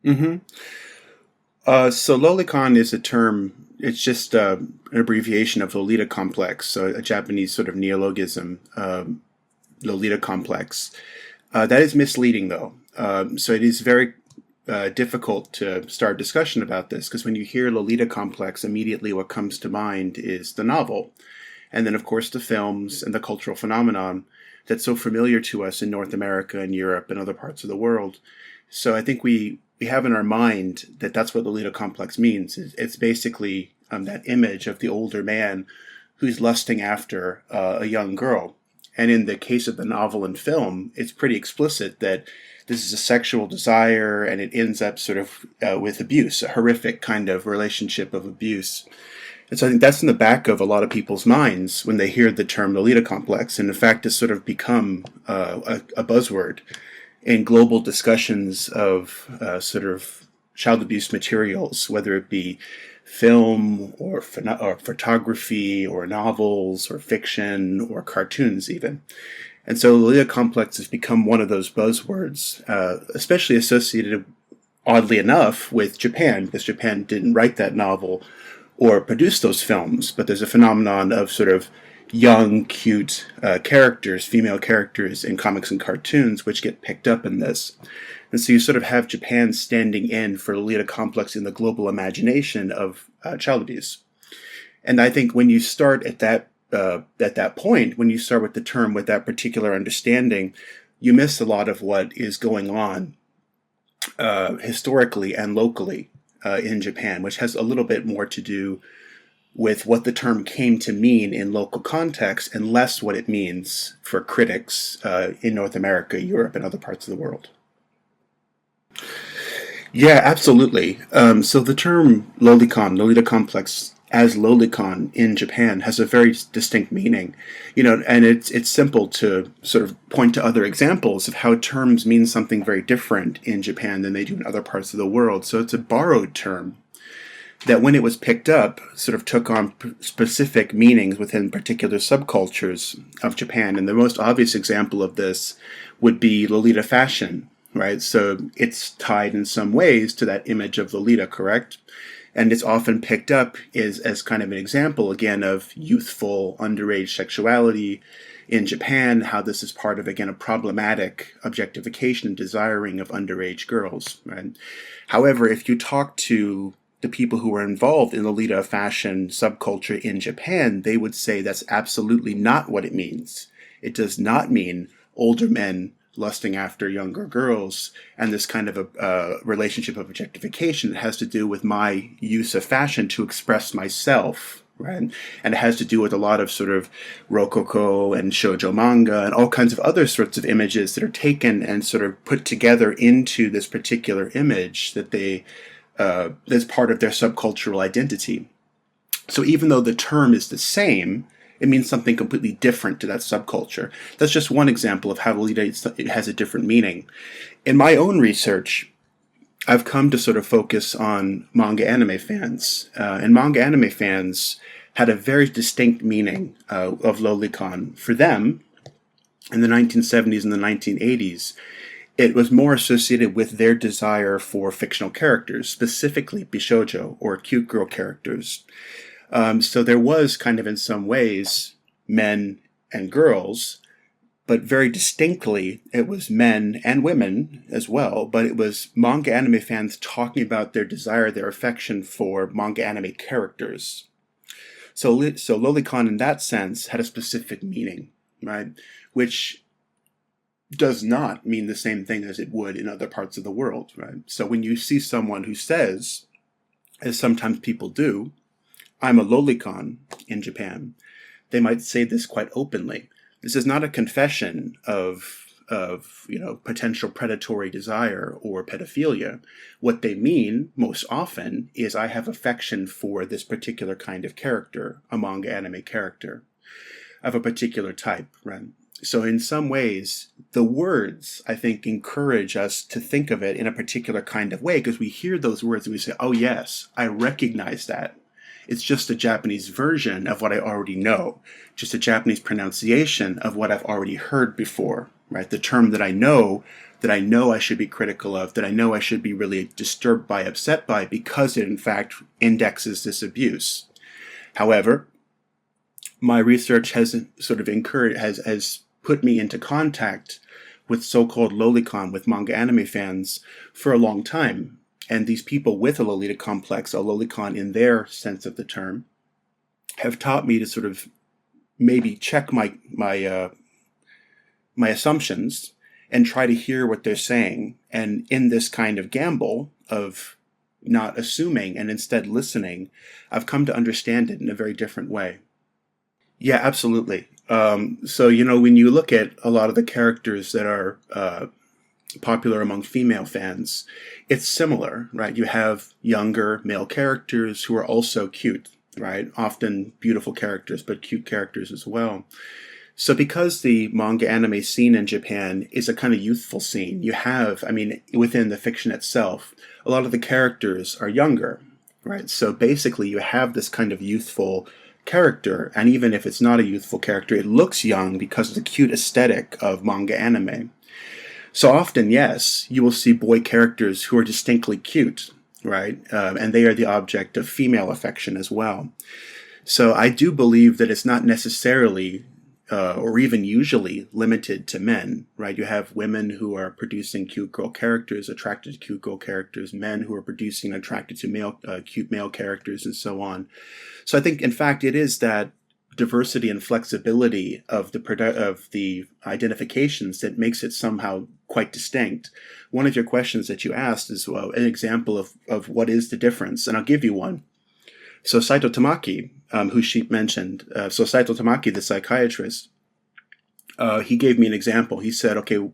hmm so Lolicon is a term. It's just an abbreviation of Lolita complex, so a Japanese sort of neologism, Lolita complex. That is misleading, though. So it is very difficult to start discussion about this because when you hear Lolita complex, immediately what comes to mind is the novel, and then of course the films and the cultural phenomenon that's so familiar to us in North America and Europe and other parts of the world. So I think we have in our mind that that's what Lolita complex means. It's basically that image of the older man who's lusting after a young girl. And in the case of the novel and film, it's pretty explicit that this is a sexual desire, and it ends up sort of with abuse, a horrific kind of relationship of abuse. And so I think that's in the back of a lot of people's minds when they hear the term Lolita complex. And in fact, it's sort of become a buzzword in global discussions of sort of child abuse materials, whether it be film or photography or novels or fiction or cartoons even. And so Lolita complex has become one of those buzzwords, especially associated, oddly enough, with Japan, because Japan didn't write that novel or produce those films, but there's a phenomenon of sort of young, cute characters, female characters in comics and cartoons, which get picked up in this. And so you sort of have Japan standing in for Lolita complex in the global imagination of child abuse. And I think when you start at that point, when you start with the term with that particular understanding, you miss a lot of what is going on historically and locally in Japan, which has a little bit more to do with what the term came to mean in local context and less what it means for critics in North America, Europe, and other parts of the world. Yeah, absolutely. So the term lolicon, Lolita complex, as lolicon in Japan has a very distinct meaning, and it's simple to sort of point to other examples of how terms mean something very different in Japan than they do in other parts of the world. So it's a borrowed term that when it was picked up, sort of took on specific meanings within particular subcultures of Japan. And the most obvious example of this would be Lolita fashion, right? So it's tied in some ways to that image of Lolita, correct? And it's often picked up as kind of an example, again, of youthful underage sexuality in Japan, how this is part of, again, a problematic objectification and desiring of underage girls, right? However, if you talk to the people who were involved in Lolita fashion subculture in Japan, they would say that's absolutely not what it means. It does not mean older men lusting after younger girls and this kind of a relationship of objectification that has to do with my use of fashion to express myself, right? And it has to do with a lot of sort of rococo and shoujo manga and all kinds of other sorts of images that are taken and sort of put together into this particular image that they as part of their subcultural identity. So even though the term is the same, it means something completely different to that subculture. That's just one example of how Lolita has a different meaning. In my own research, I've come to sort of focus on manga anime fans. And manga anime fans had a very distinct meaning of lolicon. For them, in the 1970s and the 1980s, it was more associated with their desire for fictional characters, specifically bishoujo, or cute girl characters. So there was kind of in some ways men and girls, but very distinctly it was men and women as well, but it was manga anime fans talking about their desire, their affection for manga anime characters. So lolicon in that sense had a specific meaning, right? Which does not mean the same thing as it would in other parts of the world, right? So when you see someone who says, as sometimes people do, I'm a lolicon in Japan, they might say this quite openly. This is not a confession of potential predatory desire or pedophilia. What they mean most often is I have affection for this particular kind of character, a manga anime character of a particular type, right? So in some ways, the words, I think, encourage us to think of it in a particular kind of way because we hear those words and we say, oh yes, I recognize that. It's just a Japanese version of what I already know, just a Japanese pronunciation of what I've already heard before, right? The term that I know that I know I should be critical of, that I know I should be really disturbed by, upset by, because it in fact indexes this abuse. However, my research has sort of has put me into contact with so-called lolicon, with manga anime fans, for a long time. And these people with a Lolita complex, a lolicon in their sense of the term, have taught me to sort of maybe check my assumptions and try to hear what they're saying. And in this kind of gamble of not assuming and instead listening, I've come to understand it in a very different way. Yeah, absolutely. So, when you look at a lot of the characters that are popular among female fans, it's similar, right? You have younger male characters who are also cute, right? Often beautiful characters, but cute characters as well. So because the manga anime scene in Japan is a kind of youthful scene, you have, within the fiction itself, a lot of the characters are younger, right? So basically you have this kind of youthful character, and even if it's not a youthful character, it looks young because of the cute aesthetic of manga anime. So often, yes, you will see boy characters who are distinctly cute, right? And they are the object of female affection as well. So I do believe that it's not necessarily or even usually limited to men, right? You have women who are producing cute girl characters, attracted to cute girl characters, men who are producing attracted to cute male characters, and so on. So I think, in fact, it is that diversity and flexibility of the identifications that makes it somehow quite distinct. One of your questions that you asked is, well, an example of what is the difference, and I'll give you one. So Saito Tamaki, who she mentioned, so Saito Tamaki, the psychiatrist, he gave me an example. He said, okay,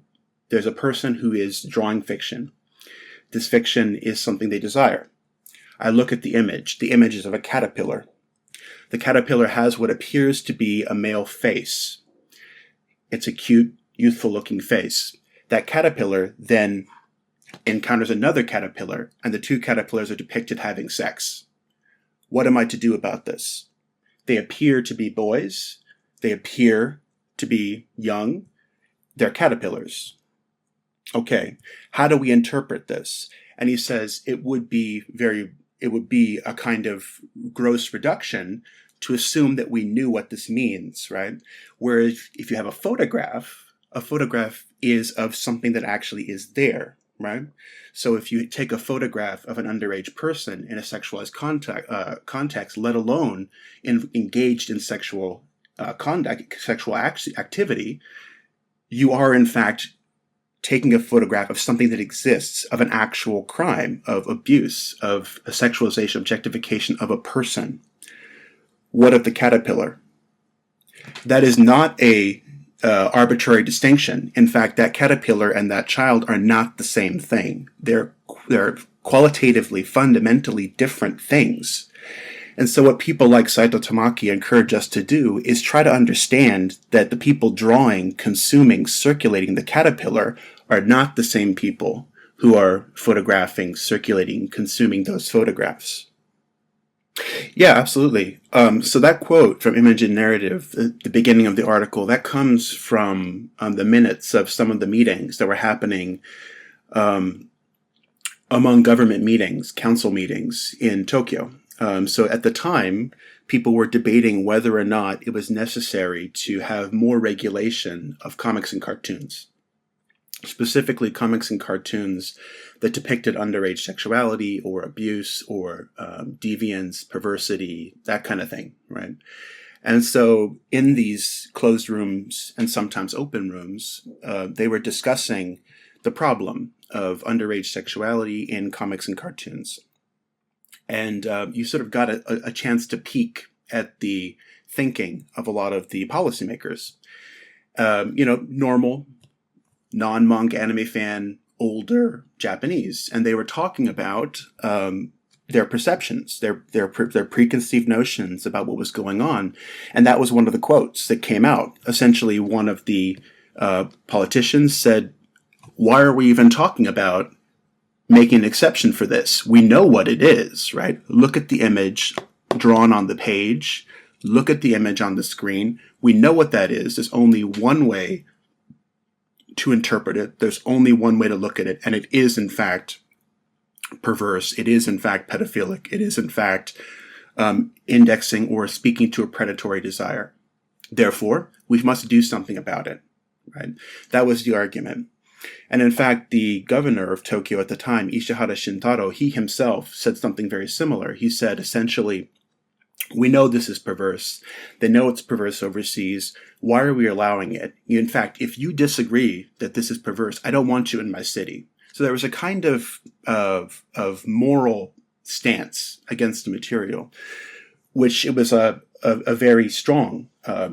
there's a person who is drawing fiction. This fiction is something they desire. I look at the image. The image is of a caterpillar. The caterpillar has what appears to be a male face. It's a cute, youthful-looking face. That caterpillar then encounters another caterpillar, and the two caterpillars are depicted having sex. What am I to do about this? They appear to be boys. They appear to be young. They're caterpillars. Okay, how do we interpret this? And he says it would be a kind of gross reduction to assume that we knew what this means, right? Whereas if you have a photograph is of something that actually is there, right? So if you take a photograph of an underage person in a sexualized context, let alone engaged in sexual activity, you are in fact taking a photograph of something that exists, of an actual crime, of abuse, of a sexualization, objectification of a person. What of the caterpillar? That is not a arbitrary distinction. In fact, that caterpillar and that child are not the same thing. They're qualitatively, fundamentally different things. And so what people like Saito Tamaki encourage us to do is try to understand that the people drawing, consuming, circulating the caterpillar are not the same people who are photographing, circulating, consuming those photographs. Yeah, absolutely. So that quote from Image and Narrative, the beginning of the article, that comes from the minutes of some of the meetings that were happening among government meetings, council meetings in Tokyo. So at the time, people were debating whether or not it was necessary to have more regulation of comics and cartoons. Specifically comics and cartoons that depicted underage sexuality or abuse or deviance, perversity, that kind of thing, right? And so in these closed rooms and sometimes open rooms, they were discussing the problem of underage sexuality in comics and cartoons. And you sort of got a chance to peek at the thinking of a lot of the policymakers. Normal, non-manga anime fan, older Japanese, and they were talking about their perceptions, their preconceived notions about what was going on, and that was one of the quotes that came out. Essentially, one of the politicians said, "Why are we even talking about making an exception for this? We know what it is, right? Look at the image drawn on the page. Look at the image on the screen. We know what that is. There's only one way to interpret it. There's only one way to look at it, and it is in fact perverse. It is in fact pedophilic. It is in fact indexing or speaking to a predatory desire. Therefore, we must do something about it. Right? That was the argument. And in fact, the governor of Tokyo at the time, Ishihara Shintaro, he himself said something very similar. He said, essentially, we know this is perverse. They know it's perverse overseas. Why are we allowing it? In fact, if you disagree that this is perverse, I don't want you in my city. So there was a kind of moral stance against the material, which it was a very strong,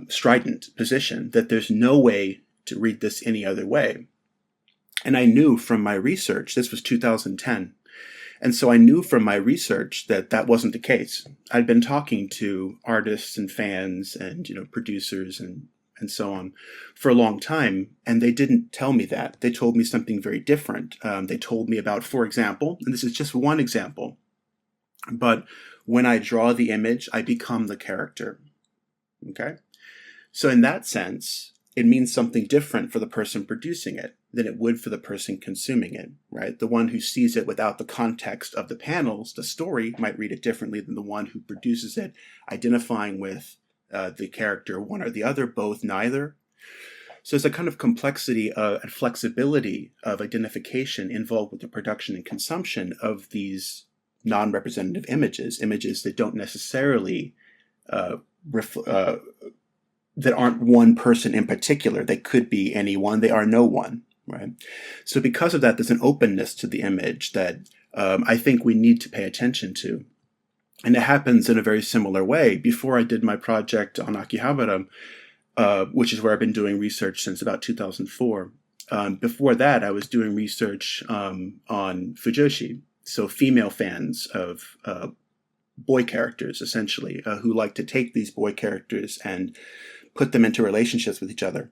strident position that there's no way to read this any other way. And I knew from my research, this was 2010, and so I knew from my research that that wasn't the case. I'd been talking to artists and fans and producers and so on for a long time, and they didn't tell me that. They told me something very different. They told me about, for example, and this is just one example, but when I draw the image, I become the character. Okay? So in that sense, it means something different for the person producing it than it would for the person consuming it, right? The one who sees it without the context of the panels, the story, might read it differently than the one who produces it, identifying with the character, one or the other, both, neither. So there's a kind of complexity and flexibility of identification involved with the production and consumption of these non-representative images that don't necessarily that aren't one person in particular. They could be anyone. They are no one, right? So because of that, there's an openness to the image that I think we need to pay attention to. And it happens in a very similar way. Before I did my project on Akihabara, which is where I've been doing research since about 2004, before that, I was doing research on fujoshi, so female fans of boy characters, essentially, who like to take these boy characters and put them into relationships with each other.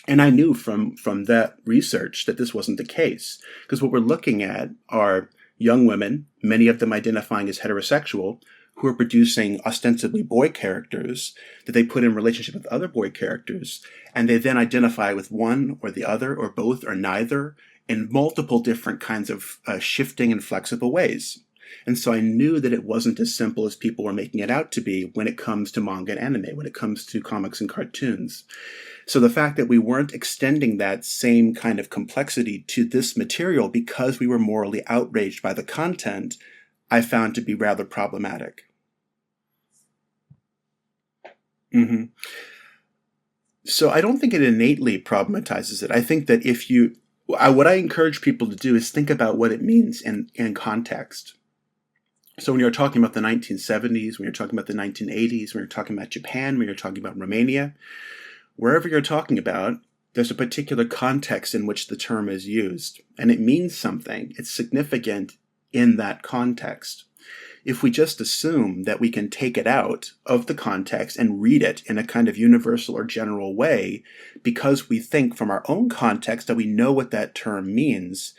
And I knew from that research that this wasn't the case, because what we're looking at are young women, many of them identifying as heterosexual, who are producing ostensibly boy characters that they put in relationship with other boy characters, and they then identify with one or the other or both or neither in multiple different kinds of shifting and flexible ways. And so I knew that it wasn't as simple as people were making it out to be when it comes to manga and anime, when it comes to comics and cartoons. So the fact that we weren't extending that same kind of complexity to this material because we were morally outraged by the content, I found to be rather problematic. Mm-hmm. So I don't think it innately problematizes it. I think that what I encourage people to do is think about what it means in context. So when you're talking about the 1970s, when you're talking about the 1980s, when you're talking about Japan, when you're talking about Romania, wherever you're talking about, there's a particular context in which the term is used, and it means something. It's significant in that context. If we just assume that we can take it out of the context and read it in a kind of universal or general way, because we think from our own context that we know what that term means,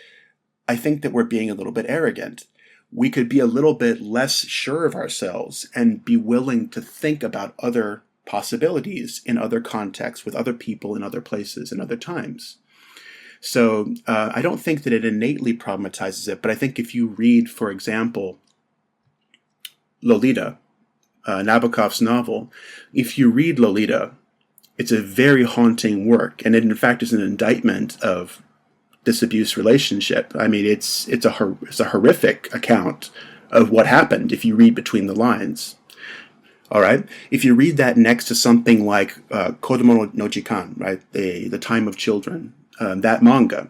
I think that we're being a little bit arrogant. We could be a little bit less sure of ourselves and be willing to think about other possibilities in other contexts, with other people in other places and other times. So I don't think that it innately problematizes it, but I think if you read, for example, Lolita, Nabokov's novel, if you read Lolita, it's a very haunting work, and it in fact is an indictment of this abuse relationship. I mean, it's a horrific account of what happened if you read between the lines. All right. If you read that next to something like Kodomo no Jikan, right, the Time of Children, that manga,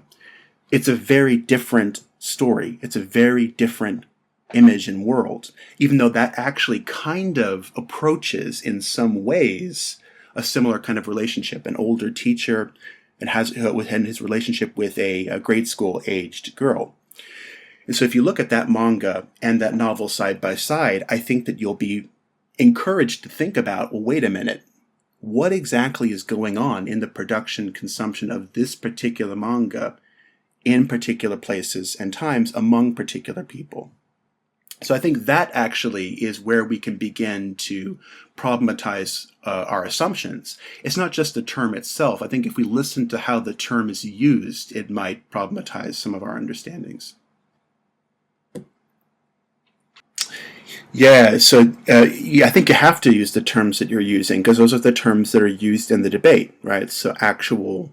it's a very different story. It's a very different image and world, even though that actually kind of approaches in some ways a similar kind of relationship. An older teacher and has within his relationship with a grade school aged girl. And so if you look at that manga and that novel side by side, I think that you'll be encouraged to think about, well, wait a minute, what exactly is going on in the production consumption of this particular manga in particular places and times among particular people? So I think that actually is where we can begin to problematize our assumptions. It's not just the term itself. I think if we listen to how the term is used, it might problematize some of our understandings. Yeah, so yeah, I think you have to use the terms that you're using because those are the terms that are used in the debate, right? So actual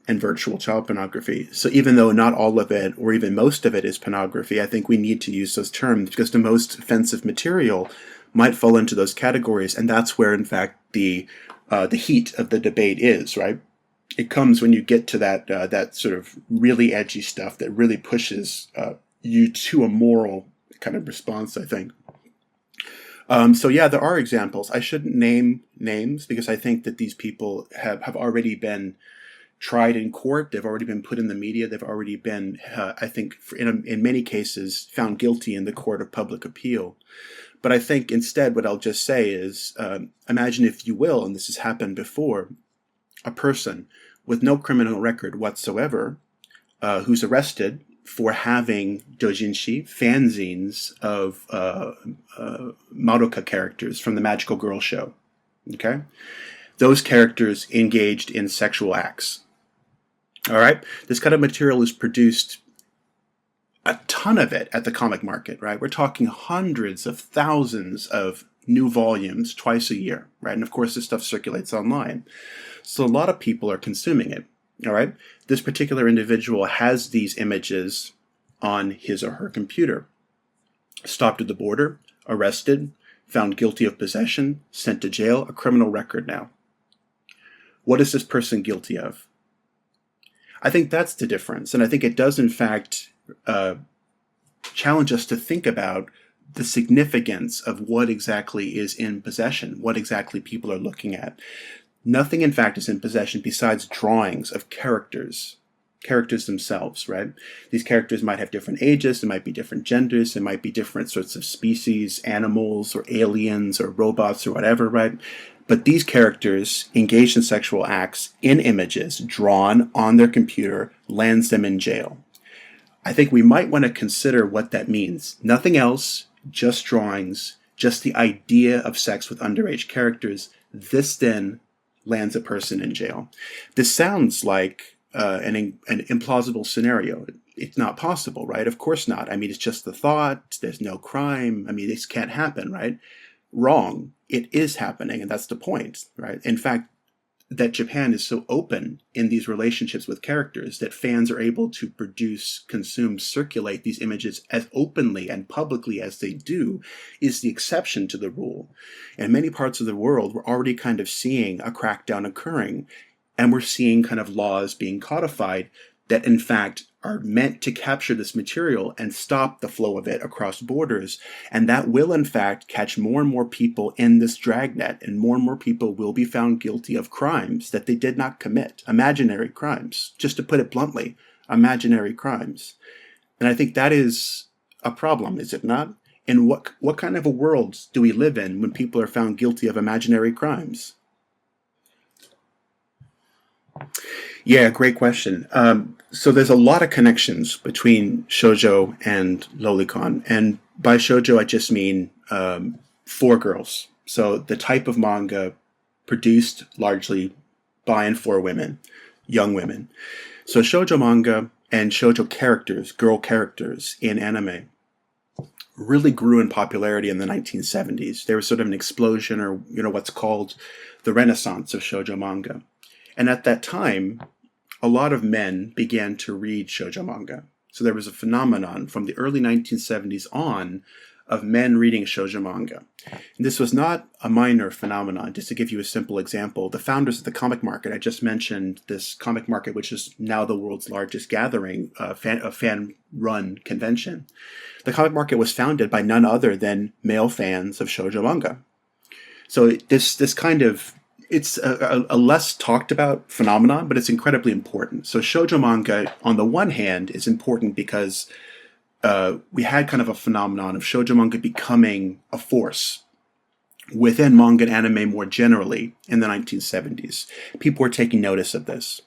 and virtual child pornography. So even though not all of it or even most of it is pornography, I think we need to use those terms because the most offensive material might fall into those categories, and that's where, in fact, the heat of the debate is, right? It comes when you get to that sort of really edgy stuff that really pushes you to a moral kind of response, I think. So yeah, there are examples. I shouldn't name names because I think that these people have already been tried in court. They've already been put in the media. They've already been, I think, in many cases, found guilty in the court of public appeal. But I think instead, what I'll just say is, imagine, if you will, and this has happened before, a person with no criminal record whatsoever, who's arrested for having dojinshi, fanzines of Madoka characters from the Magical Girl show. Okay? Those characters engaged in sexual acts. All right? This kind of material is produced, a ton of it, at the comic market, right? We're talking hundreds of thousands of new volumes twice a year, right? And of course, this stuff circulates online. So a lot of people are consuming it. All right. This particular individual has these images on his or her computer. Stopped at the border, arrested, found guilty of possession, sent to jail, a criminal record now. What is this person guilty of? I think that's the difference. And I think it does, in fact, challenge us to think about the significance of what exactly is in possession, what exactly people are looking at. Nothing, in fact, is in possession besides drawings of characters themselves, right? These characters might have different ages, there might be different genders, there might be different sorts of species, animals or aliens or robots or whatever, right? But these characters engaged in sexual acts in images drawn on their computer lands them in jail. I think we might want to consider what that means. Nothing else, just drawings, just the idea of sex with underage characters. This then lands a person in jail. This sounds like an implausible scenario. It's not possible, right? Of course not. I mean, it's just the thought. There's no crime. I mean, this can't happen, right? Wrong. It is happening, and that's the point, right? In fact, that Japan is so open in these relationships with characters that fans are able to produce, consume, circulate these images as openly and publicly as they do is the exception to the rule. In many parts of the world, we're already kind of seeing a crackdown occurring, and we're seeing kind of laws being codified that in fact are meant to capture this material and stop the flow of it across borders. And that will in fact catch more and more people in this dragnet, and more people will be found guilty of crimes that they did not commit. Imaginary crimes, just to put it bluntly, imaginary crimes. And I think that is a problem, is it not? And what kind of a world do we live in when people are found guilty of imaginary crimes? Yeah, great question. So there's a lot of connections between shoujo and lolicon, and by shoujo I just mean for girls. So the type of manga produced largely by and for women, young women. So shoujo manga and shoujo characters, girl characters in anime, really grew in popularity in the 1970s. There was sort of an explosion, or what's called the Renaissance of shoujo manga. And at that time, a lot of men began to read shoujo manga. So there was a phenomenon from the early 1970s on of men reading shoujo manga. And this was not a minor phenomenon. Just to give you a simple example, the founders of the comic market, I just mentioned this comic market, which is now the world's largest gathering, a fan-run convention. The comic market was founded by none other than male fans of shoujo manga. So this kind of, it's a less talked about phenomenon, but it's incredibly important. So shoujo manga, on the one hand, is important because we had kind of a phenomenon of shoujo manga becoming a force within manga and anime more generally in the 1970s. People were taking notice of this.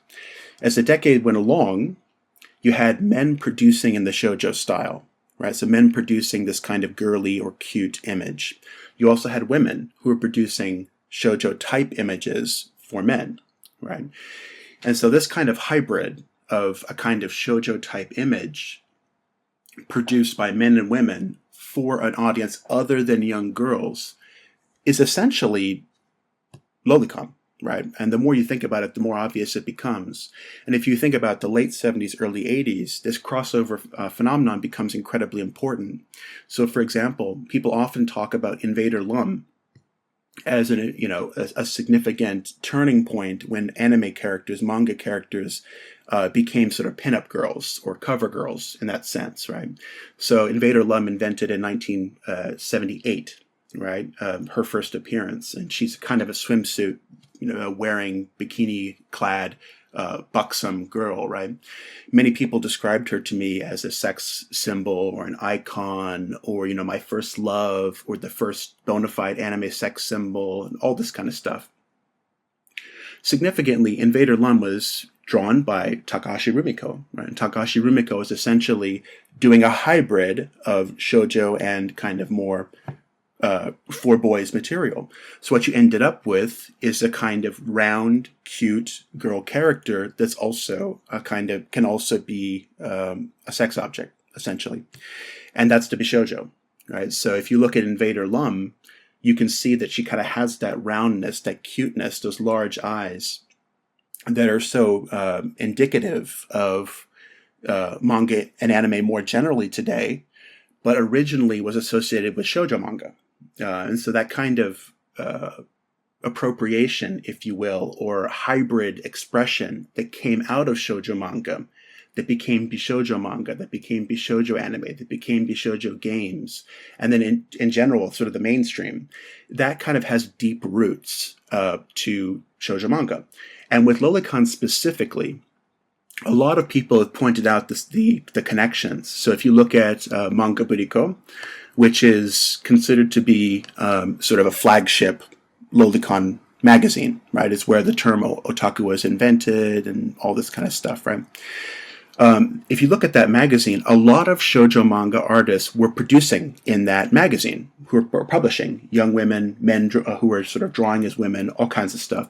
As the decade went along, you had men producing in the shoujo style, right? So men producing this kind of girly or cute image. You also had women who were producing shoujo type images for men, right? And so this kind of hybrid of a kind of shoujo type image produced by men and women for an audience other than young girls is essentially Lolicon, right? And the more you think about it, the more obvious it becomes. And if you think about the late 70s, early 80s, this crossover phenomenon becomes incredibly important. So, for example, people often talk about Invader Lum as a significant turning point when anime characters, manga characters, became sort of pinup girls or cover girls in that sense, right? So Invader Lum invented in 1978, right? Her first appearance, and she's kind of a swimsuit, wearing bikini-clad, buxom girl, right? Many people described her to me as a sex symbol or an icon or, my first love or the first bona fide anime sex symbol and all this kind of stuff. Significantly, Invader Lum was drawn by Takashi Rumiko, right? And Takashi Rumiko is essentially doing a hybrid of shoujo and kind of more for boys material. So what you ended up with is a kind of round, cute girl character that's also can also be a sex object, essentially. And that's to be shoujo, right? So if you look at Invader Lum, you can see that she kind of has that roundness, that cuteness, those large eyes that are so indicative of manga and anime more generally today, but originally was associated with shoujo manga. And so that kind of appropriation, if you will, or hybrid expression that came out of shoujo manga, that became bishoujo manga, that became bishoujo anime, that became bishoujo games, and then in general, sort of the mainstream, that kind of has deep roots to shoujo manga. And with Lolicon specifically, a lot of people have pointed out the connections. So if you look at Manga Buriko, which is considered to be sort of a flagship Lolicon magazine, right? It's where the term otaku was invented and all this kind of stuff, right? If you look at that magazine, a lot of shoujo manga artists were producing in that magazine, who were publishing young women, men who were sort of drawing as women, all kinds of stuff.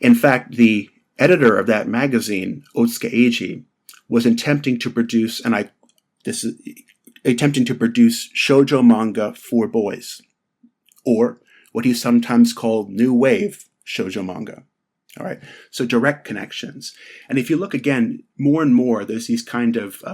In fact, the editor of that magazine, Otsuka Eiji, was attempting to produce shoujo manga for boys, or what he sometimes called new wave shoujo manga. All right, so direct connections. And if you look again, more and more, there's these kind of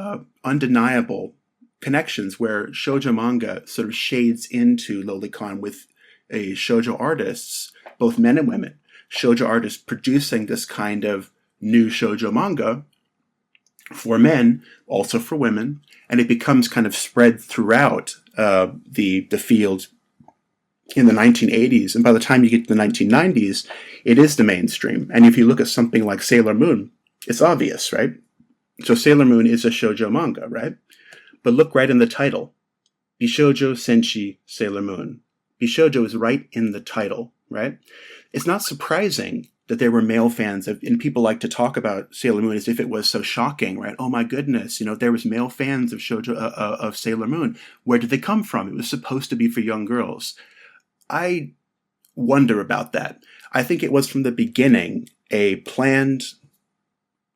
undeniable connections where shoujo manga sort of shades into Lolicon with shoujo artists, both men and women, shoujo artists producing this kind of new shoujo manga for men, also for women, and it becomes kind of spread throughout the field in the 1980s. And by the time you get to the 1990s, it is the mainstream. And if you look at something like Sailor Moon, it's obvious, right? So Sailor Moon is a shoujo manga, right? But look right in the title. Bishoujo Senshi Sailor Moon. Bishoujo is right in the title, right? It's not surprising that there were male fans and people like to talk about Sailor Moon as if it was so shocking, right? Oh my goodness, there was male fans of shoujo of Sailor Moon. Where did they come from? It was supposed to be for young girls. I wonder about that. I think it was from the beginning a planned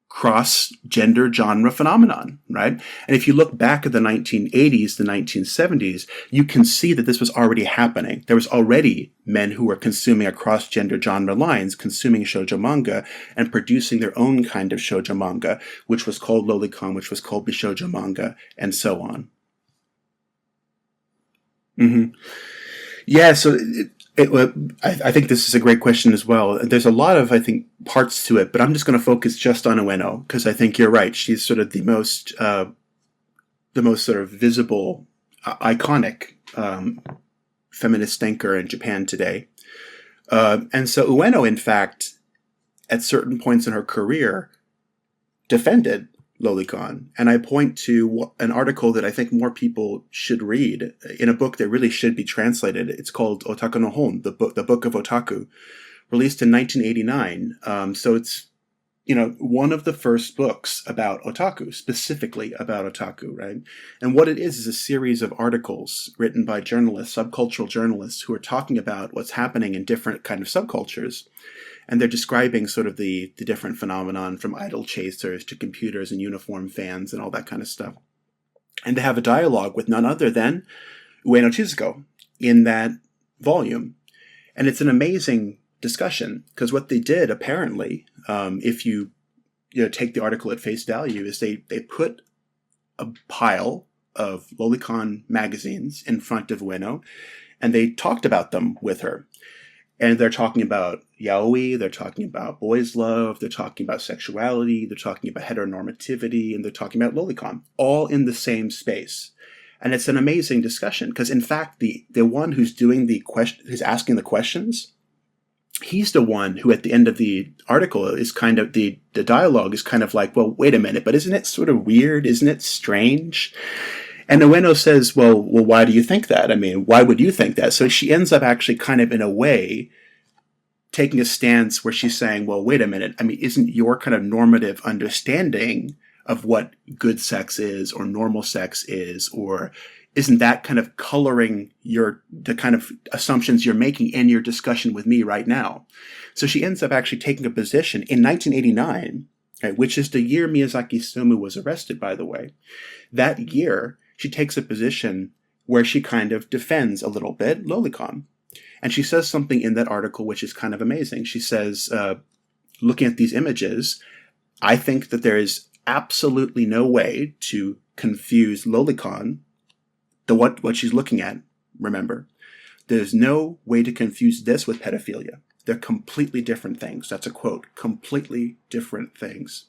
cross-gender genre phenomenon, right? And if you look back at the 1980s, the 1970s, you can see that this was already happening. There was already men who were consuming across gender genre lines, consuming shoujo manga, and producing their own kind of shoujo manga, which was called Lolicon, which was called bishoujo manga, and so on. Mm-hmm. Yeah, so I think this is a great question as well. There's a lot of, I think, parts to it, but I'm just going to focus just on Ueno because I think you're right. She's sort of the most sort of visible, iconic feminist thinker in Japan today. And so Ueno, in fact, at certain points in her career, defended Lolicon. And I point to an article that I think more people should read in a book that really should be translated. It's called Otaku no Hon, the book of Otaku, released in 1989. So it's one of the first books about otaku, specifically about otaku, right? And what it is a series of articles written by journalists, subcultural journalists, who are talking about what's happening in different kind of subcultures. And they're describing sort of the different phenomenon, from idol chasers to computers and uniform fans and all that kind of stuff. And they have a dialogue with none other than Ueno Chizuko in that volume. And it's an amazing discussion, because what they did, apparently, if you take the article at face value, is they put a pile of Lolicon magazines in front of Ueno, and they talked about them with her. And they're talking about yaoi, they're talking about boys' love, they're talking about sexuality, they're talking about heteronormativity, and they're talking about Lolicon, all in the same space. And it's an amazing discussion, because in fact, the one who's who's asking the questions, he's the one who at the end of the article is kind of, the dialogue is kind of like, well, wait a minute, but isn't it sort of weird? Isn't it strange? And Ueno says, well, why do you think that? I mean, why would you think that? So she ends up actually kind of, in a way, taking a stance where she's saying, well, wait a minute. I mean, isn't your kind of normative understanding of what good sex is or normal sex is, or isn't that kind of coloring the kind of assumptions you're making in your discussion with me right now? So she ends up actually taking a position in 1989, right, which is the year Miyazaki Sumu was arrested, by the way. That year, she takes a position where she kind of defends a little bit Lolicon. And she says something in that article which is kind of amazing. She says, looking at these images, I think that there is absolutely no way to confuse Lolicon, what she's looking at, remember. There's no way to confuse this with pedophilia. They're completely different things. That's a quote. Completely different things.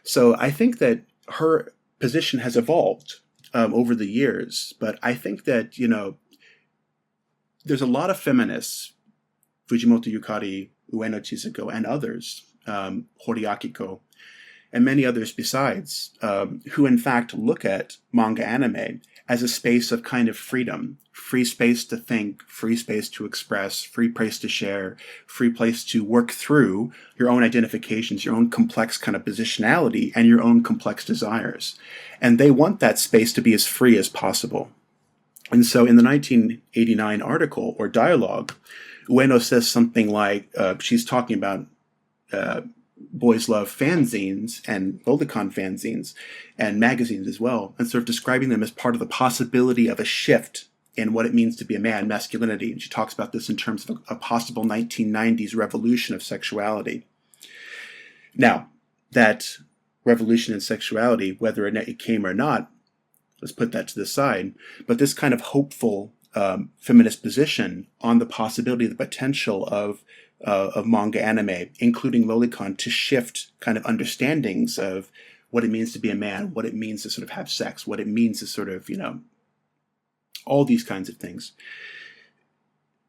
So I think that her position has evolved over the years, but I think that, there's a lot of feminists, Fujimoto Yukari, Ueno Chizuko, and others, Hori Akiko, and many others besides, who in fact look at manga anime as a space of kind of freedom, free space to think, free space to express, free place to share, free place to work through your own identifications, your own complex kind of positionality, and your own complex desires. And they want that space to be as free as possible. And so in the 1989 article or dialogue, Ueno says something like, she's talking about boys love fanzines and Lolicon fanzines and magazines as well, and sort of describing them as part of the possibility of a shift in what it means to be a man, masculinity. And she talks about this in terms of a possible 1990s revolution of sexuality. Now, that revolution in sexuality, whether it came or not, let's put that to the side. But this kind of hopeful feminist position on the possibility, the potential of manga anime, including Lolicon, to shift kind of understandings of what it means to be a man, what it means to sort of have sex, what it means to sort of, all these kinds of things.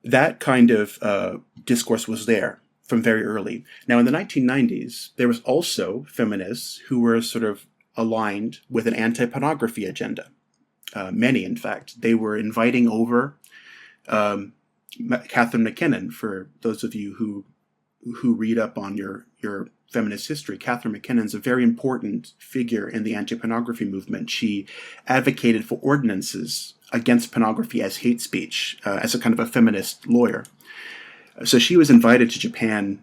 That kind of discourse was there from very early. Now, in the 1990s, there was also feminists who were sort of aligned with an anti-pornography agenda. Many, in fact. They were inviting over Catherine McKinnon. For those of you who read up on your feminist history, Catherine McKinnon's a very important figure in the anti-pornography movement. She advocated for ordinances against pornography as hate speech, as a kind of a feminist lawyer. So she was invited to Japan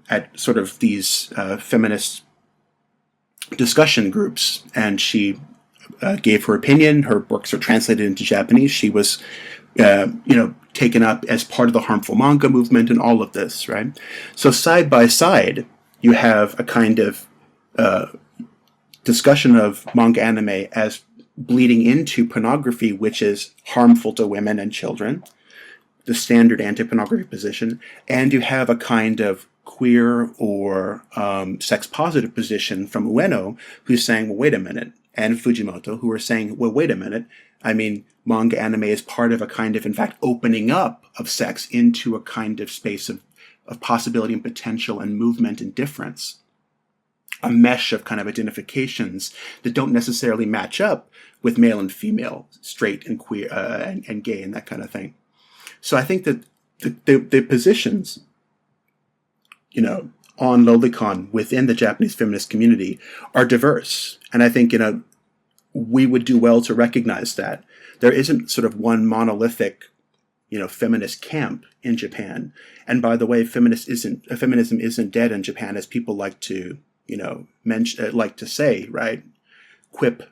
at sort of these feminist discussion groups, and she gave her opinion. Her works are translated into Japanese. She was, taken up as part of the harmful manga movement and all of this, right? So side by side, you have a kind of discussion of manga anime as bleeding into pornography, which is harmful to women and children, the standard anti-pornography position, and you have a kind of queer or sex-positive position from Ueno, who's saying, well, wait a minute, and Fujimoto, who are saying, well, wait a minute, I mean, manga anime is part of a kind of, in fact, opening up of sex into a kind of space of possibility and potential and movement and difference. A mesh of kind of identifications that don't necessarily match up with male and female, straight and queer and gay and that kind of thing. So I think that the positions, on Lolicon within the Japanese feminist community are diverse. And I think, we would do well to recognize that. There isn't sort of one monolithic, feminist camp in Japan. And by the way, feminism isn't dead in Japan, as people like to, like to say, right? Quip,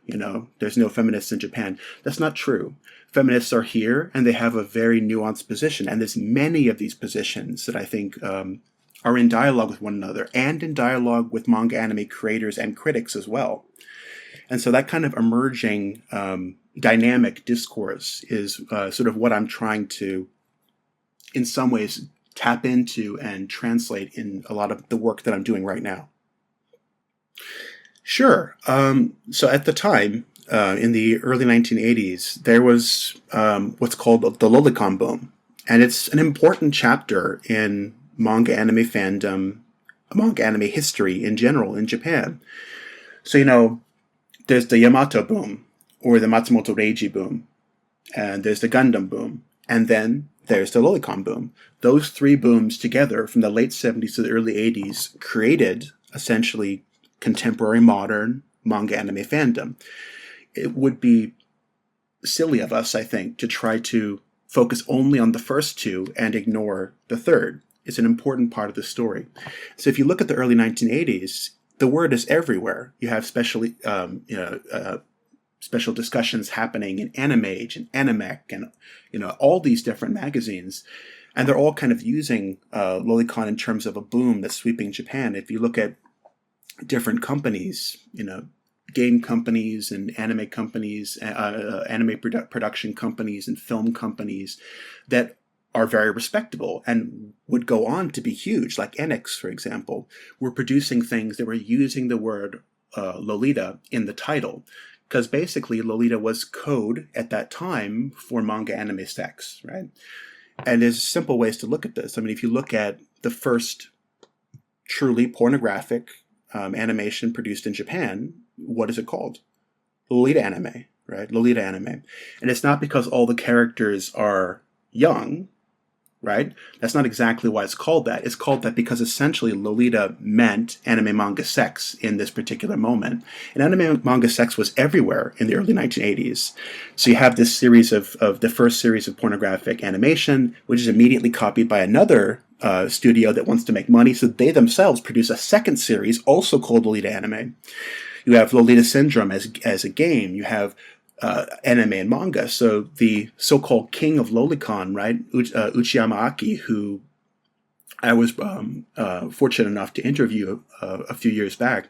there's no feminists in Japan. That's not true. Feminists are here, and they have a very nuanced position. And there's many of these positions that I think are in dialogue with one another, and in dialogue with manga anime creators and critics as well. And so that kind of emerging dynamic discourse is sort of what I'm trying to, in some ways, tap into and translate in a lot of the work that I'm doing right now. Sure. So at the time, in the early 1980s, there was what's called the Lolicon boom. And it's an important chapter in manga anime fandom, manga anime history in general in Japan. So, there's the Yamato boom, or the Matsumoto Reiji boom, and there's the Gundam boom, and then there's the Lolicon boom. Those three booms together from the late 70s to the early 80s created, essentially, contemporary modern manga anime fandom. It would be silly of us, I think, to try to focus only on the first two and ignore the third. It's an important part of the story. So if you look at the early 1980s, the word is everywhere. You have special discussions happening in Animage and Animec and all these different magazines, and they're all kind of using Lolicon in terms of a boom that's sweeping Japan. If you look at different companies, game companies and anime companies, production companies and film companies that are very respectable and would go on to be huge, like Enix, for example, were producing things that were using the word Lolita in the title, because basically Lolita was code at that time for manga anime sex, right? And there's simple ways to look at this. I mean, if you look at the first truly pornographic animation produced in Japan, what is it called? Lolita anime, right? Lolita anime. And it's not because all the characters are young, right? That's not exactly why it's called that. It's called that because essentially Lolita meant anime manga sex in this particular moment. And anime manga sex was everywhere in the early 1980s. So you have this series of the first series of pornographic animation, which is immediately copied by another studio that wants to make money. So they themselves produce a second series, also called Lolita anime. You have Lolita Syndrome as a game. You have anime and manga. So the so-called king of Lolicon, right, Uchiyama Aki, who I was fortunate enough to interview a few years back,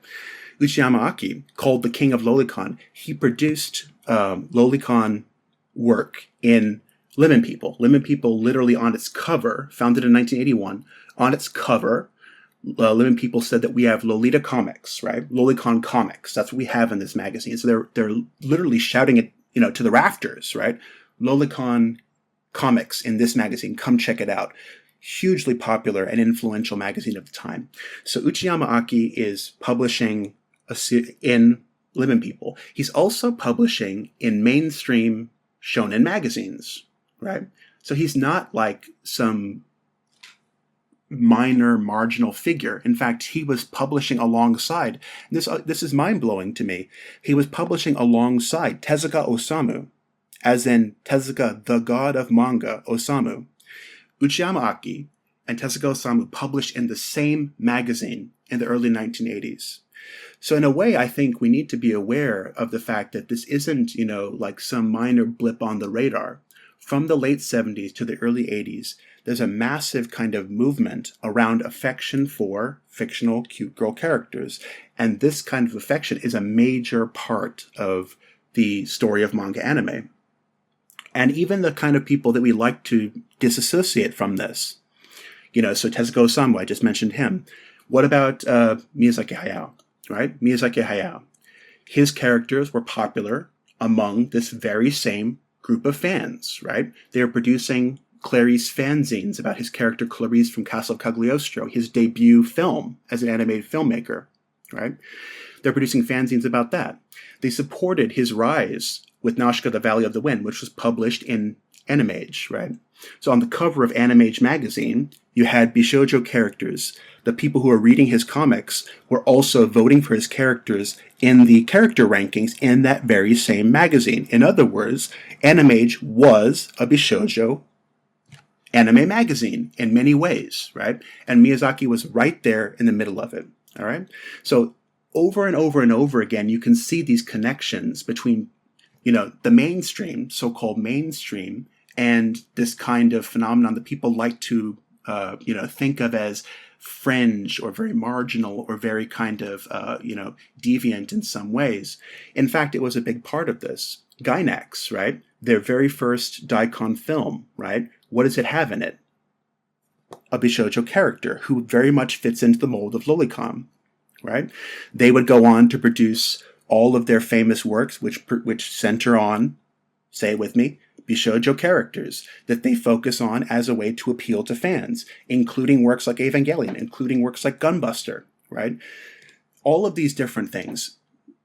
Uchiyama Aki, called the king of Lolicon. He produced Lolicon work in Lemon People. Lemon People, literally on its cover, founded in 1981, on its cover, Lemon People said that we have Lolita comics, right? Lolicon comics. That's what we have in this magazine. So they're literally shouting it, to the rafters, right? Lolicon comics in this magazine. Come check it out. Hugely popular and influential magazine of the time. So Uchiyama Aki is publishing in Lemon People. He's also publishing in mainstream shonen magazines, right? So he's not like some minor marginal figure. In fact, he was publishing alongside, this is mind-blowing to me, he was publishing alongside Tezuka Osamu, as in Tezuka, the god of manga, Osamu. Uchiyama Aki and Tezuka Osamu published in the same magazine in the early 1980s. So in a way, I think we need to be aware of the fact that this isn't, like some minor blip on the radar. From the late 70s to the early 80s, there's a massive kind of movement around affection for fictional cute girl characters. And this kind of affection is a major part of the story of manga anime. And even the kind of people that we like to disassociate from this. So Tezuka Osamu, I just mentioned him. What about Miyazaki Hayao, right? Miyazaki Hayao. His characters were popular among this very same group of fans, right? They are producing Clarice fanzines about his character Clarice from Castle of Cagliostro, his debut film as an animated filmmaker, right? They're producing fanzines about that. They supported his rise with Nausicaa, the Valley of the Wind, which was published in Animage, right? So on the cover of Animage magazine, you had Bishoujo characters the people who are reading his comics were also voting for his characters in the character rankings in that very same magazine. In other words, Animage was a Bishoujo anime magazine in many ways, right? And Miyazaki was right there in the middle of it, all right? So over and over and over again, you can see these connections between, the mainstream, so-called mainstream, and this kind of phenomenon that people like to, think of as fringe or very marginal or very kind of, deviant in some ways. In fact, it was a big part of this. Gainax, right? Their very first Daikon film, right? What does it have in it? A Bishoujo character who very much fits into the mold of Lolicon, right? They would go on to produce all of their famous works, which center on, say it with me, Bishoujo characters that they focus on as a way to appeal to fans, including works like Evangelion, including works like Gunbuster, right? All of these different things.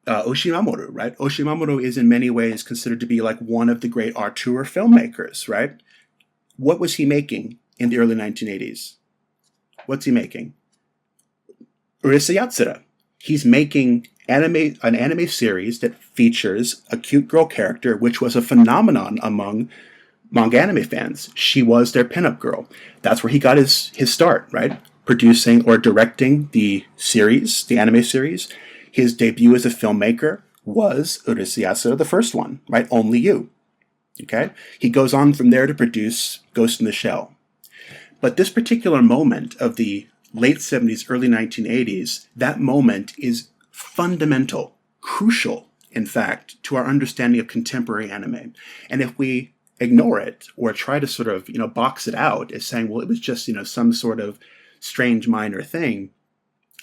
Oshimamoru, right? Oshimamoru is in many ways considered to be like one of the great auteur filmmakers, right? What was he making in the early 1980s? What's he making? Urusei Yatsura. He's making an anime series that features a cute girl character, which was a phenomenon among manga anime fans. She was their pinup girl. That's where he got his start, right? Producing or directing the series, the anime series. His debut as a filmmaker was Urusei Yatsura, the first one, right? Only You. Okay? He goes on from there to produce Ghost in the Shell. But this particular moment of the late 70s, early 1980s, that moment is fundamental, crucial, in fact, to our understanding of contemporary anime. And if we ignore it or try to sort of, box it out as saying, well, it was just, some sort of strange minor thing,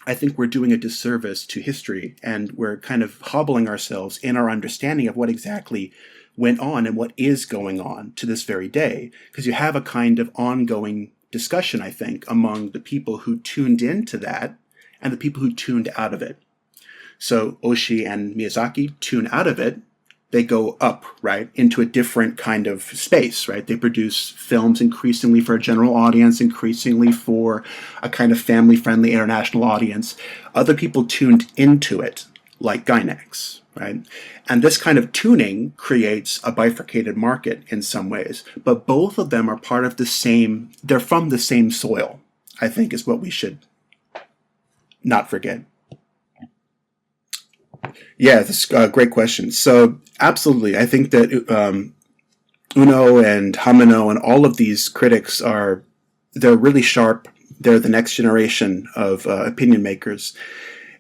I think we're doing a disservice to history, and we're kind of hobbling ourselves in our understanding of what exactly went on and what is going on to this very day, because you have a kind of ongoing discussion, I think, among the people who tuned into that and the people who tuned out of it. So Oshii and Miyazaki tune out of it. They go up, right, into a different kind of space, right? They produce films increasingly for a general audience, increasingly for a kind of family-friendly international audience. Other people tuned into it, like Gainax, right? And this kind of tuning creates a bifurcated market in some ways. But both of them are part of the same, they're from the same soil, I think is what we should not forget. Yeah, that's a great question. So, absolutely, I think that Uno and Hamino and all of these critics they're really sharp. They're the next generation of opinion makers.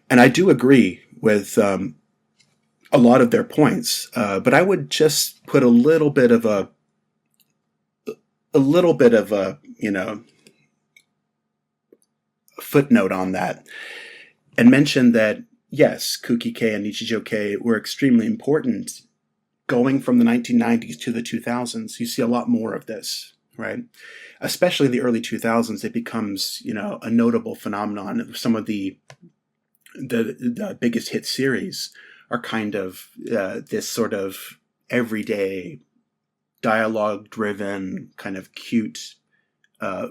And I do agree with a lot of their points, but I would just put a little bit of a footnote on that and mention that yes, Kuki-kei and Nichijou-kei were extremely important. Going from the 1990s to the 2000s, you see a lot more of this, right? Especially in the early 2000s, it becomes, a notable phenomenon. Some of the biggest hit series are kind of this sort of everyday, dialogue-driven, kind of cute,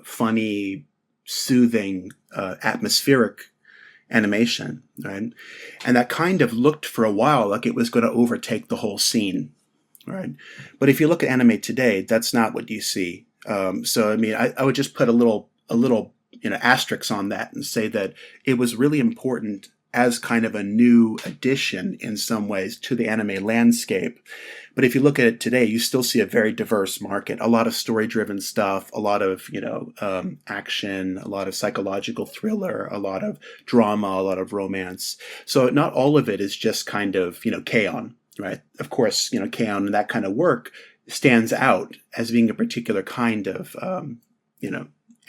funny, soothing, atmospheric animation, right? And that kind of looked for a while like it was going to overtake the whole scene, right? But if you look at anime today, that's not what you see. So, I mean, I would just put a little, asterisk on that and say that it was really important as kind of a new addition in some ways to the anime landscape. But if you look at it today, you still see a very diverse market, a lot of story-driven stuff, a lot of, action, a lot of psychological thriller, a lot of drama, a lot of romance. So not all of it is just kind of, K-On, right? Of course, K-On and that kind of work stands out as being a particular kind of,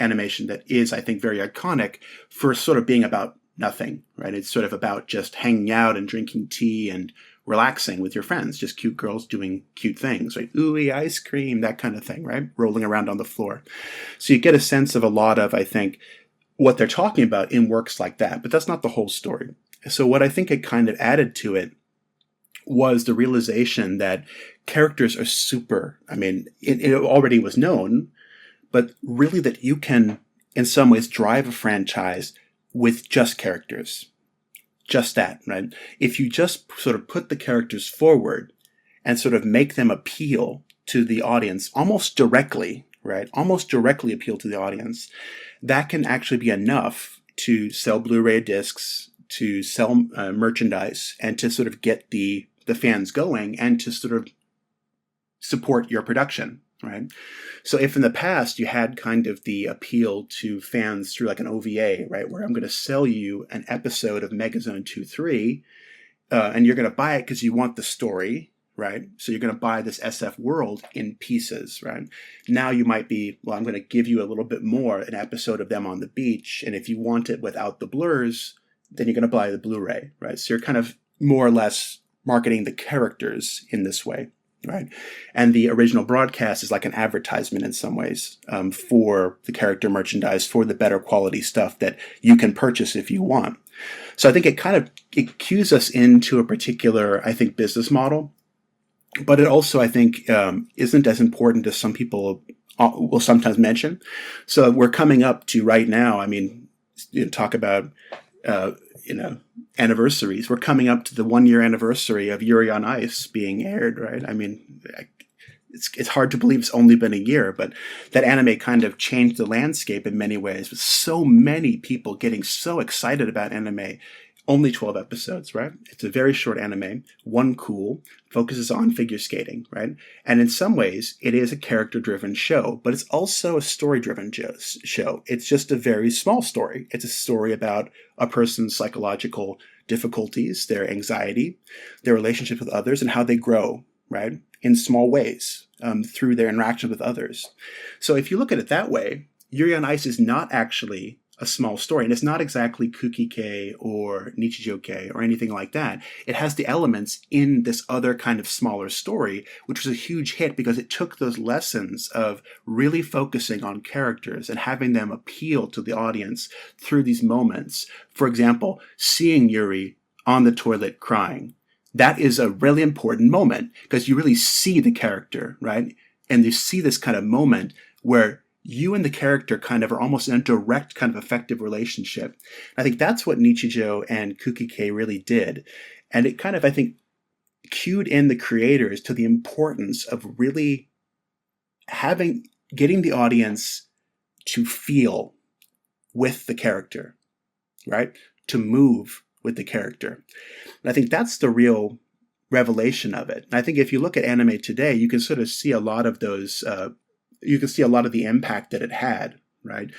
animation that is, I think, very iconic for sort of being about nothing, right? It's sort of about just hanging out and drinking tea and relaxing with your friends, just cute girls doing cute things, right? Ooey, ice cream, that kind of thing, right? Rolling around on the floor. So you get a sense of a lot of, I think, what they're talking about in works like that, but that's not the whole story. So what I think it kind of added to it was the realization that characters are super, I mean, it already was known, but really that you can, in some ways, drive a franchise with just characters. Just that, right? If you just sort of put the characters forward and sort of make them appeal to the audience almost directly, right? Almost directly appeal to the audience, that can actually be enough to sell Blu-ray discs, to sell merchandise, and to sort of get the fans going and to sort of support your production, right? So if in the past you had kind of the appeal to fans through like an OVA, right, where I'm going to sell you an episode of Megazone 2-3, and you're going to buy it because you want the story, right? So you're going to buy this SF world in pieces, right? Now you might be, well, I'm going to give you a little bit more, an episode of them on the beach, and if you want it without the blurs, then you're going to buy the Blu-ray, right? So you're kind of more or less marketing the characters in this way. Right. And the original broadcast is like an advertisement in some ways for the character merchandise, for the better quality stuff that you can purchase if you want. So I think it cues us into a particular, I think, business model. But it also, I think, isn't as important as some people will sometimes mention. So we're coming up to right now, I mean, talk about, anniversaries. We're coming up to the 1-year anniversary of Yuri on Ice being aired, right? I mean, it's hard to believe it's only been a year, but that anime kind of changed the landscape in many ways, with so many people getting so excited about anime. Only 12 episodes, right? It's a very short anime. One cool, focuses on figure skating, right? And in some ways, it is a character-driven show, but it's also a story-driven show. It's just a very small story. It's a story about a person's psychological difficulties, their anxiety, their relationship with others, and how they grow, right? In small ways, through their interaction with others. So if you look at it that way, Yuri on Ice is not actually a small story, and it's not exactly Kuki-kei or Nichijou-kei or anything like that. It has the elements in this other kind of smaller story, which was a huge hit because it took those lessons of really focusing on characters and having them appeal to the audience through these moments. For example, seeing Yuri on the toilet crying. That is a really important moment because you really see the character, right? And you see this kind of moment where you and the character kind of are almost in a direct kind of affective relationship. I think that's what Nichijou and Kuki-kei really did. And it kind of, I think, cued in the creators to the importance of really getting the audience to feel with the character, right? To move with the character. And I think that's the real revelation of it. And I think if you look at anime today, you can sort of see a lot of those you can see a lot of the impact that it had, right?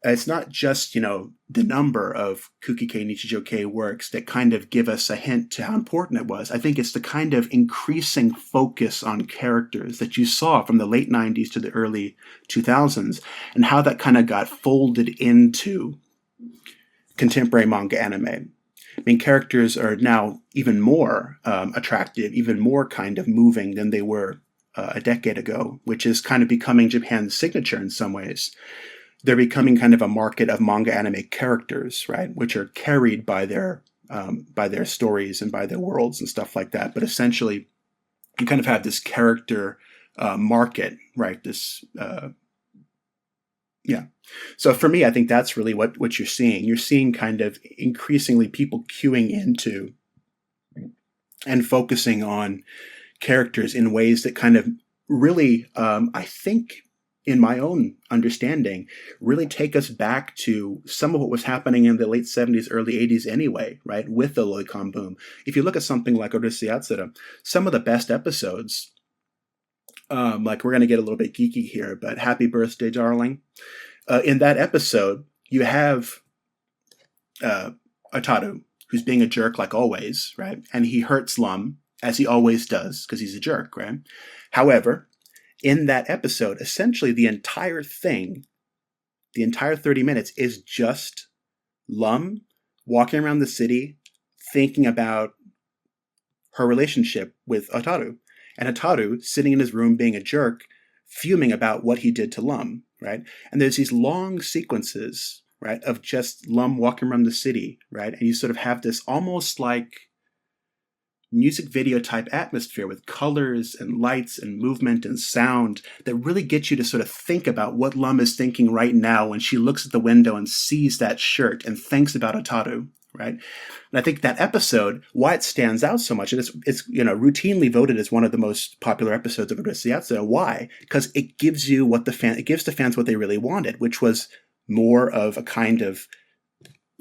It's not just, the number of Kuki-kei, Nichijou-kei works that kind of give us a hint to how important it was. I think it's the kind of increasing focus on characters that you saw from the late 90s to the early 2000s and how that kind of got folded into contemporary manga anime. I mean, characters are now even more attractive, even more kind of moving than they were a decade ago, which is kind of becoming Japan's signature in some ways. They're becoming kind of a market of manga anime characters, right, which are carried by their stories and by their worlds and stuff like that. But essentially, you kind of have this character market, right? So for me, I think that's really what you're seeing. You're seeing kind of increasingly people queuing into and focusing on characters in ways that kind of really, I think, in my own understanding, really take us back to some of what was happening in the late 70s, early 80s anyway, right, with the Lolicon boom. If you look at something like Odyssey Yatsura, some of the best episodes, like we're going to get a little bit geeky here, but Happy Birthday, Darling. In that episode, you have Ataru, who's being a jerk like always, right, and he hurts Lum, as he always does, because he's a jerk, right? However, in that episode, essentially the entire 30 minutes is just Lum walking around the city thinking about her relationship with Ataru. And Ataru sitting in his room being a jerk, fuming about what he did to Lum, right? And there's these long sequences, right, of just Lum walking around the city, right? And you sort of have this almost like music video type atmosphere with colors and lights and movement and sound that really gets you to sort of think about what Lum is thinking right now when she looks at the window and sees that shirt and thinks about Otaru, right? And I think that episode, why it stands out so much, and it's routinely voted as one of the most popular episodes of Odessa Yatsuda. Why? Because it gives you it gives the fans what they really wanted, which was more of a kind of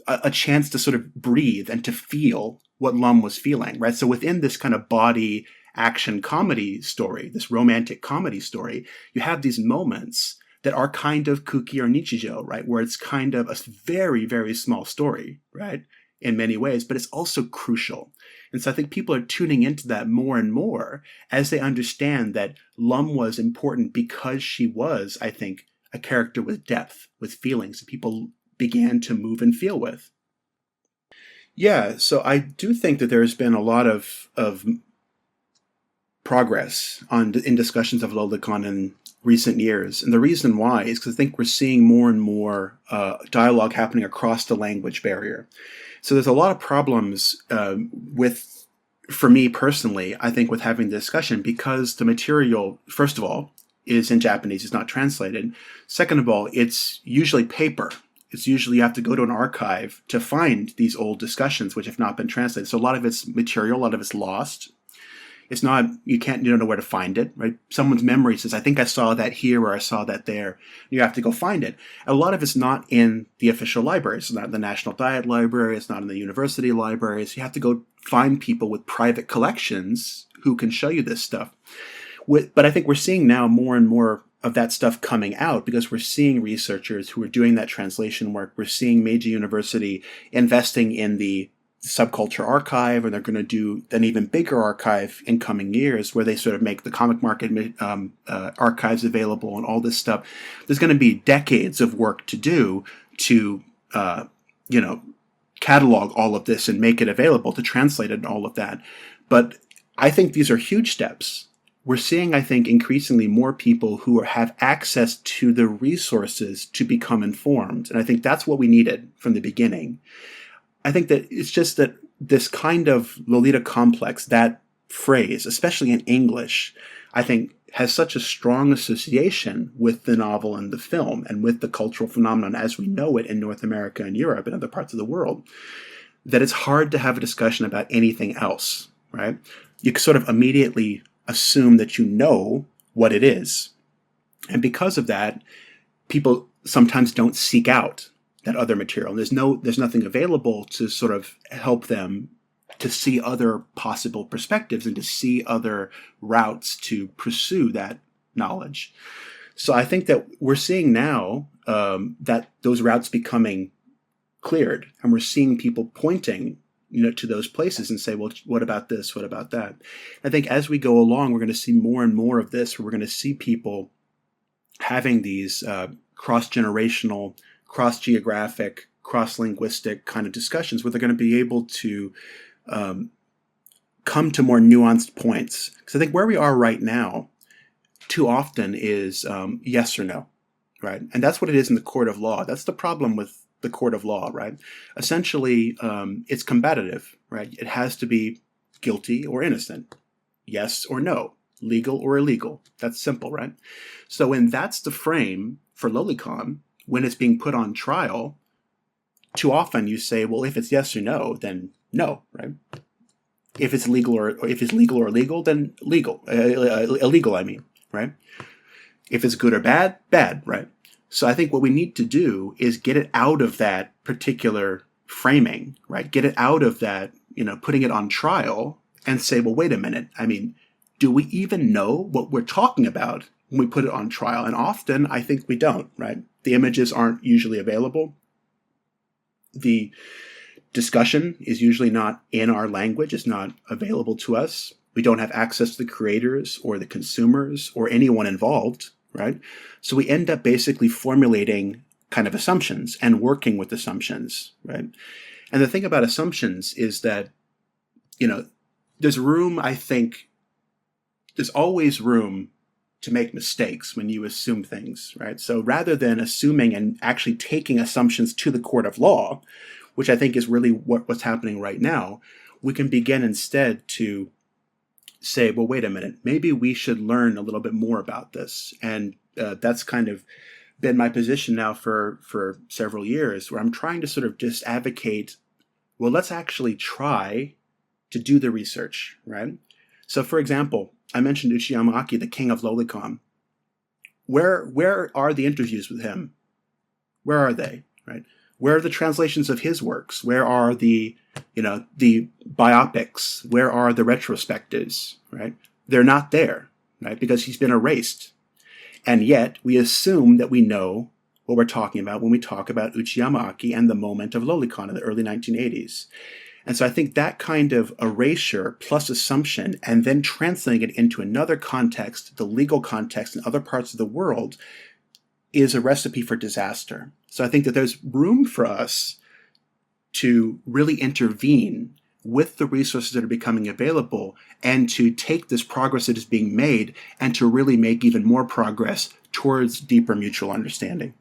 a chance to sort of breathe and to feel what Lum was feeling, right? So within this kind of body action comedy story, this romantic comedy story, you have these moments that are kind of kuki or nichijo, right? Where it's kind of a very, very small story, right? In many ways, but it's also crucial. And so I think people are tuning into that more and more as they understand that Lum was important because she was, I think, a character with depth, with feelings that people began to move and feel with. Yeah, so I do think that there's been a lot of progress in discussions of Lolicon in recent years. And the reason why is because I think we're seeing more and more dialogue happening across the language barrier. So there's a lot of problems for me personally, I think, with having the discussion because the material, first of all, is in Japanese, it's not translated. Second of all, it's usually paper. It's usually you have to go to an archive to find these old discussions, which have not been translated. So a lot of it's material, a lot of it's lost. It's not, you don't know where to find it, right? Someone's memory says, I think I saw that here or I saw that there. You have to go find it. And a lot of it's not in the official libraries. It's not in the National Diet Library. It's not in the university libraries. You have to go find people with private collections who can show you this stuff. But I think we're seeing now more and more of that stuff coming out because we're seeing researchers who are doing that translation work. We're seeing Meiji University investing in the subculture archive, and they're going to do an even bigger archive in coming years where they sort of make the comic market archives available and all this stuff. There's going to be decades of work to do to, catalog all of this and make it available, to translate it and all of that. But I think these are huge steps. We're seeing, I think, increasingly more people who have access to the resources to become informed. And I think that's what we needed from the beginning. I think that it's just that this kind of Lolita complex, that phrase, especially in English, I think has such a strong association with the novel and the film and with the cultural phenomenon as we know it in North America and Europe and other parts of the world, that it's hard to have a discussion about anything else, right? You sort of immediately assume that you know what it is. And because of that, people sometimes don't seek out that other material. There's nothing available to sort of help them to see other possible perspectives and to see other routes to pursue that knowledge. So I think that we're seeing now that those routes becoming cleared, and we're seeing people pointing to those places and say, well, what about this? What about that? I think as we go along, we're going to see more and more of this. We're going to see people having these cross-generational, cross-geographic, cross-linguistic kind of discussions where they're going to be able to come to more nuanced points. Because I think where we are right now, too often is yes or no, right? And that's what it is in the court of law. That's the problem with the court of law, right? Essentially, it's combative, right? It has to be guilty or innocent, yes or no, legal or illegal. That's simple, right? So when that's the frame for Lolicon, when it's being put on trial, too often you say, well, if it's yes or no, then no, right? If it's legal or if it's legal or illegal, then legal, illegal, I mean, right? If it's good or bad, bad, right? So I think what we need to do is get it out of that particular framing, right? Get it out of that, putting it on trial and say, well, wait a minute. I mean, do we even know what we're talking about when we put it on trial? And often I think we don't, right? The images aren't usually available. The discussion is usually not in our language. It's not available to us. We don't have access to the creators or the consumers or anyone involved, right? So we end up basically formulating kind of assumptions and working with assumptions, right? And the thing about assumptions is that, there's room, I think, there's always room to make mistakes when you assume things, right? So rather than assuming and actually taking assumptions to the court of law, which I think is really what's happening right now, we can begin instead to say, well, wait a minute, maybe we should learn a little bit more about this. And that's kind of been my position now for several years, where I'm trying to sort of just advocate, well, let's actually try to do the research, right? So, for example, I mentioned Uchiyama Aki, the king of Lolicon. Where are the interviews with him? Where are they, right? Where are the translations of his works? Where are the biopics? Where are the retrospectives, right? They're not there, right? Because he's been erased. And yet we assume that we know what we're talking about when we talk about Uchiyama Aki and the moment of Lolicon in the early 1980s. And so I think that kind of erasure plus assumption and then translating it into another context, the legal context in other parts of the world, is a recipe for disaster. So I think that there's room for us to really intervene with the resources that are becoming available and to take this progress that is being made and to really make even more progress towards deeper mutual understanding.